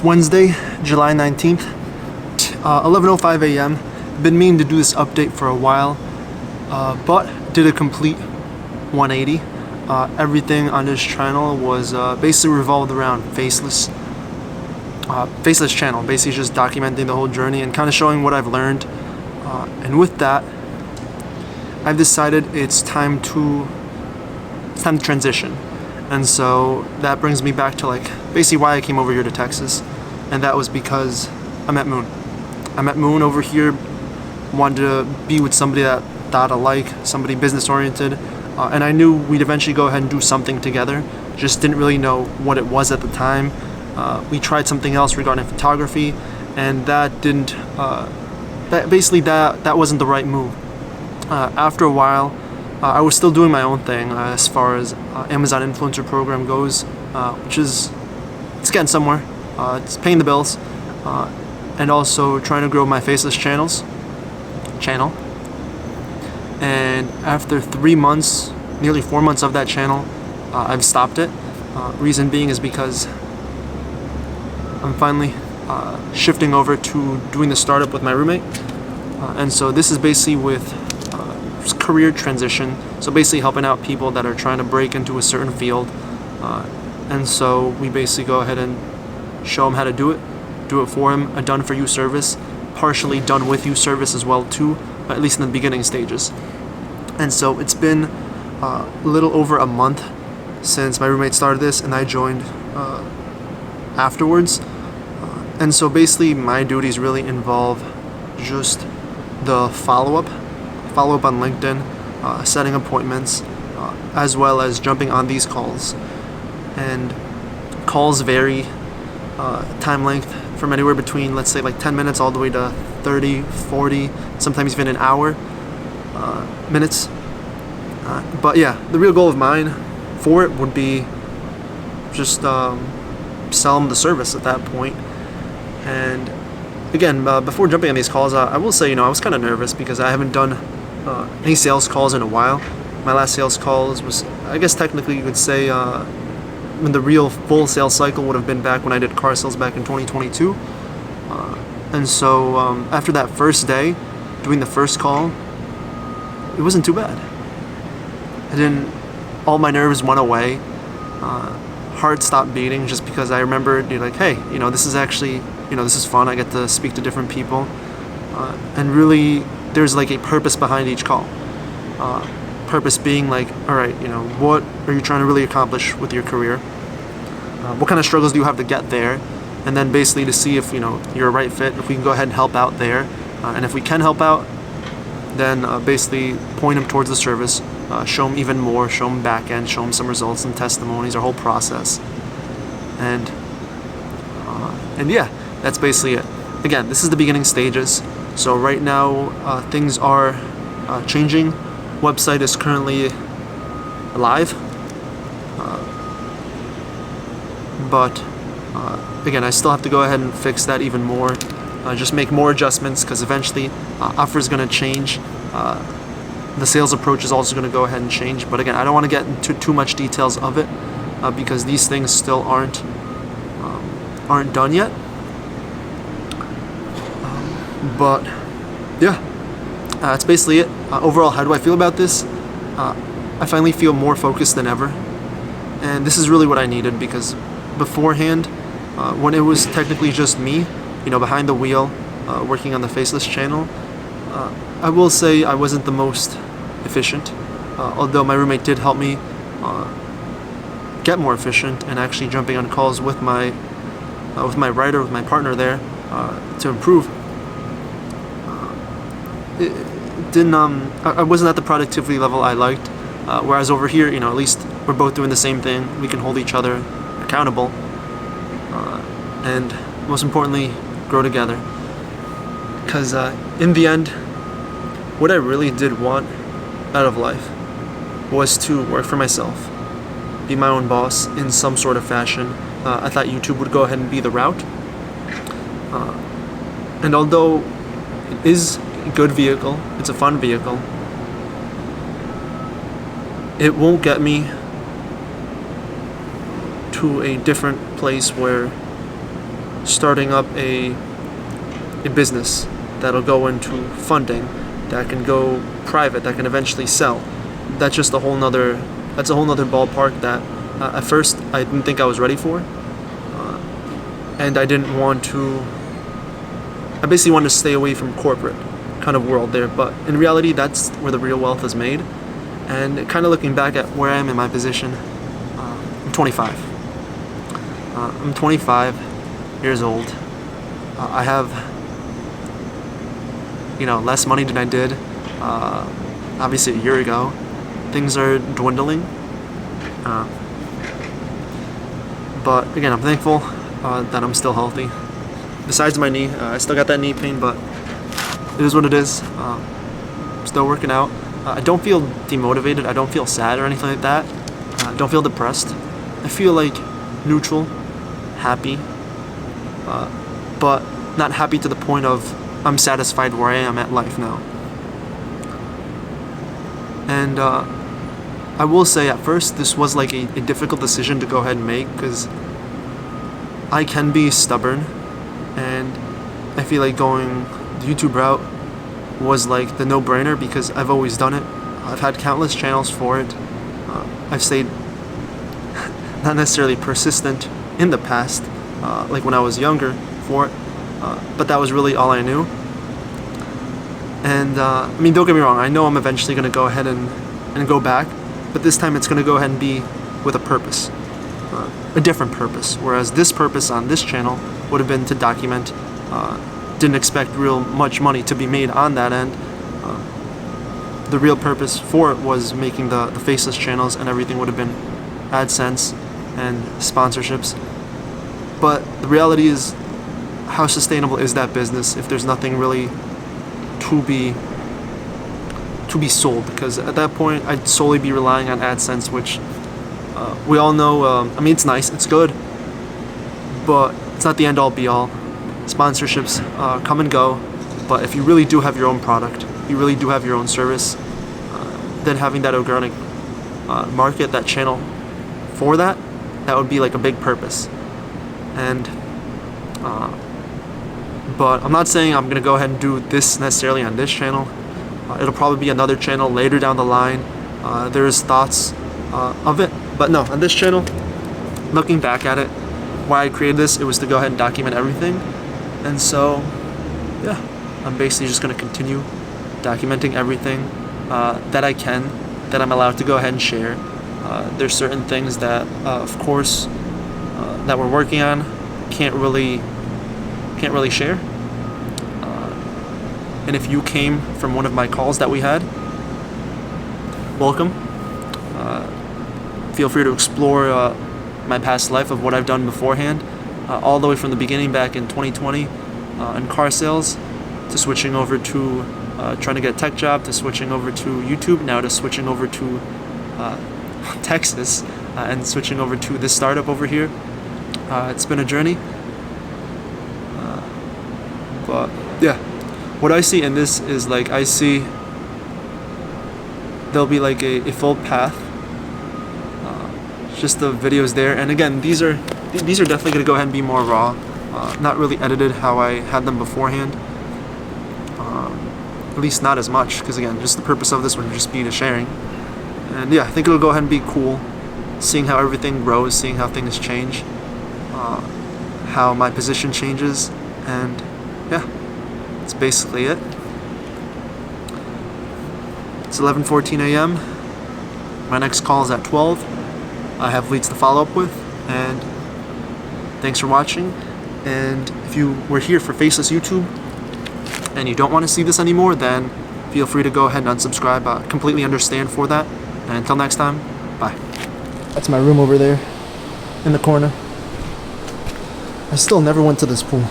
Wednesday, July 19th, 11:05 a.m. Been meaning to do this update for a while, but did a complete 180. Everything on this channel was basically revolved around Faceless channel, basically just documenting the whole journey and kind of showing what I've learned. And with that, I've decided it's time to transition. And so that brings me back to basically why I came over here to Texas, and that was because I met Moon. I met Moon over here, wanted to be with somebody that thought alike, somebody business oriented, and I knew we'd eventually go ahead and do something together. Just didn't really know what it was at the time. We tried something else regarding photography, and that didn't. That wasn't the right move. After a while, I was still doing my own thing as far as Amazon influencer program goes, which is, it's getting somewhere. It's paying the bills, and also trying to grow my Faceless channel. And after 3 months, nearly 4 months of that channel, I've stopped it. Reason being is because I'm finally shifting over to doing the startup with my roommate. And so this is basically with career transition, so basically helping out people that are trying to break into a certain field, and so we basically go ahead and show them how to do it for them, a done for you service, partially done with you service as well too, at least in the beginning stages. And so it's been a little over a month since my roommate started this and I joined afterwards, and so basically my duties really involve just the follow-up on LinkedIn, setting appointments, as well as jumping on these calls. And calls vary time length from anywhere between, let's say, 10 minutes all the way to 30, 40, sometimes even an hour minutes. But yeah, the real goal of mine for it would be just sell them the service at that point. And again, before jumping on these calls, I will say, I was kind of nervous because I haven't done any sales calls in a while. My last sales calls was, I guess technically you could say, when the real full sales cycle would have been back when I did car sales back in 2022. And so after that first day, doing the first call, it wasn't too bad. All my nerves went away. Heart stopped beating just because I remembered, hey, this is actually, this is fun. I get to speak to different people, and really, there's a purpose behind each call. Purpose being all right, what are you trying to really accomplish with your career? What kind of struggles do you have to get there? And then basically to see if you're a right fit, if we can go ahead and help out there, and if we can help out, then basically point them towards the service, show them even more, show them back end, show them some results and testimonies, our whole process, and yeah, that's basically it. Again, this is the beginning stages. So right now, things are changing. Website is currently live, but again, I still have to go ahead and fix that even more. Just make more adjustments because eventually, offer is going to change. The sales approach is also going to go ahead and change. But again, I don't want to get into too much details of it because these things still aren't done yet. But yeah, that's basically it. Overall, how do I feel about this? I finally feel more focused than ever, and this is really what I needed, because beforehand, when it was technically just me, behind the wheel, working on the Faceless channel, I will say I wasn't the most efficient, although my roommate did help me get more efficient, and actually jumping on calls with my writer, with my partner there, to improve. I wasn't at the productivity level I liked, whereas over here, at least we're both doing the same thing. We can hold each other accountable, and most importantly, grow together. Because in the end, what I really did want out of life was to work for myself, be my own boss in some sort of fashion. I thought YouTube would go ahead and be the route, and although it is a good vehicle, it's a fun vehicle, it won't get me to a different place where starting up a business that'll go into funding, that can go private, that can eventually sell. That's just a whole nother ballpark that at first I didn't think I was ready for, and I basically wanted to stay away from corporate kind of world there. But in reality, that's where the real wealth is made. And kind of looking back at where I am in my position, I'm 25. I'm 25 years old. I have, less money than I did, obviously a year ago. Things are dwindling. But again, I'm thankful that I'm still healthy. Besides my knee, I still got that knee pain, but it is what it is. Still working out. I don't feel demotivated. I don't feel sad or anything like that. I don't feel depressed. I feel like neutral, happy, but not happy to the point of I'm satisfied where I am at life now. And I will say at first this was like a difficult decision to go ahead and make, because I can be stubborn, and I feel like going the YouTube route was like the no-brainer because I've always done it. I've had countless channels for it. I've stayed not necessarily persistent in the past, like when I was younger for it, but that was really all I knew. And don't get me wrong, I know I'm eventually going to go ahead and go back, but this time it's going to go ahead and be with a purpose, a different purpose. Whereas this purpose on this channel would have been to document. Didn't expect real much money to be made on that end. The real purpose for it was making the Faceless channels, and everything would have been AdSense and sponsorships. But the reality is, how sustainable is that business if there's nothing really to be sold? Because at that point I'd solely be relying on AdSense, which we all know, it's nice, it's good, but it's not the end all be all. Sponsorships come and go, but if you really do have your own product, you really do have your own service, then having that organic market, that channel for that would be like a big purpose. And but I'm not saying I'm gonna go ahead and do this necessarily on this channel. It'll probably be another channel later down the line. There's thoughts of it, but no, on this channel, looking back at it, why I created this, it was to go ahead and document everything. And so, yeah, I'm basically just going to continue documenting everything that I can, that I'm allowed to go ahead and share. There's certain things that, of course, that we're working on, can't really share. And if you came from one of my calls that we had, welcome. Feel free to explore my past life of what I've done beforehand. All the way from the beginning back in 2020 in car sales, to switching over to trying to get a tech job, to switching over to YouTube, now to switching over to Texas, and switching over to this startup over here. It's been a journey, but yeah, what I see in this is like, I see there'll be like a full path, just the videos there. And again, these are definitely going to go ahead and be more raw, not really edited how I had them beforehand, at least not as much, because again, just the purpose of this would just be the sharing. And yeah, I think it'll go ahead and be cool seeing how everything grows, seeing how things change, how my position changes, and yeah, that's basically it. It's 11:14 a.m. My next call is at 12. I have leads to follow up with, and thanks for watching. And if you were here for Faceless YouTube and you don't want to see this anymore, then feel free to go ahead and unsubscribe. I completely understand for that. And until next time, bye. That's my room over there in the corner. I still never went to this pool.